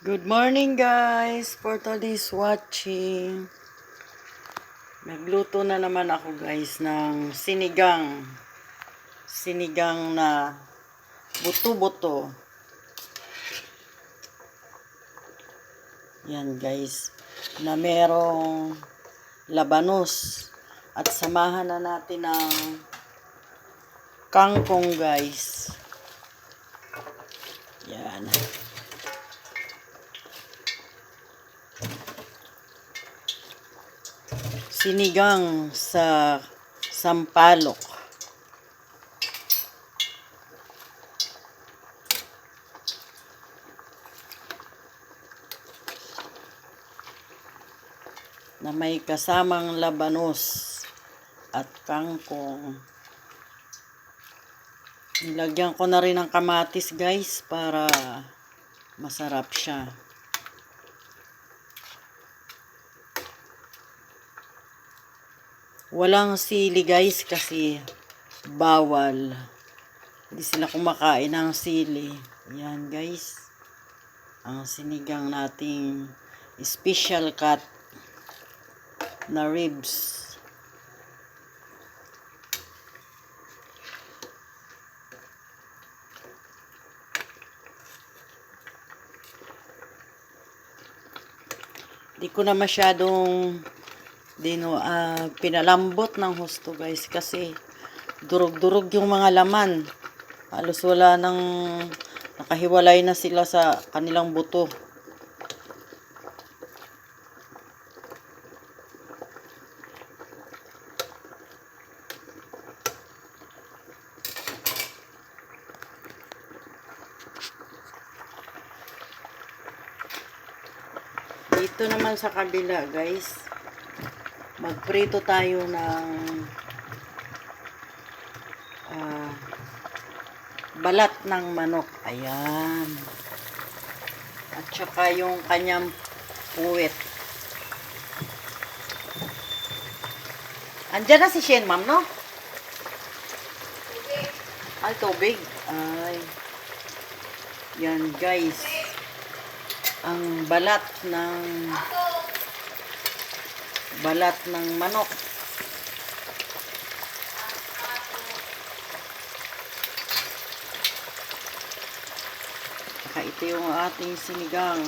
Good morning guys, for today's watching. Nagluto na naman ako guys ng sinigang na buto-buto. Yan guys, na merong labanos at samahan na natin ng kangkong guys. Yan. Sinigang sa sampalok. Na may kasamang labanos at kangkong. Nilagyan ko na rin ng kamatis guys para masarap siya. Walang sili guys kasi bawal. Hindi sila kumakain ng sili. Yan guys. Ang sinigang nating special cut na ribs. Di ko na masyadong pinalambot ng husto guys kasi durog-durog yung mga laman. Halos wala nang nakahiwalay na sila sa kanilang buto. Dito naman sa kabila guys, magprito tayo ng balat ng manok. Ayan. At saka yung kanyang puwet. Andyan na si Shen, ma'am, no? Ay, tubig. Ay. Yan, guys. Ang balat ng manok. Saka ito yung ating sinigang.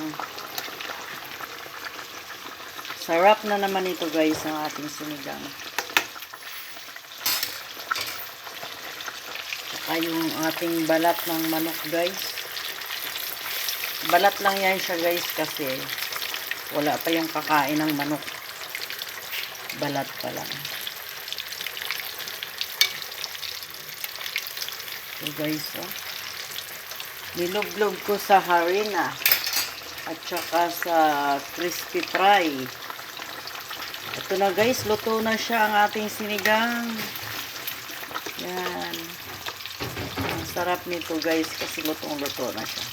Sarap na naman ito guys, ang ating sinigang. Saka yung ating balat ng manok guys. Balat lang yan siya guys kasi wala pa yung kakain ng manok. Balat pa lang. So guys, oh. Nilublog ko sa harina at saka sa crispy fry. Ito na guys, luto na siya ang ating sinigang. Yan. Ang sarap nito guys kasi lutong-luto na siya.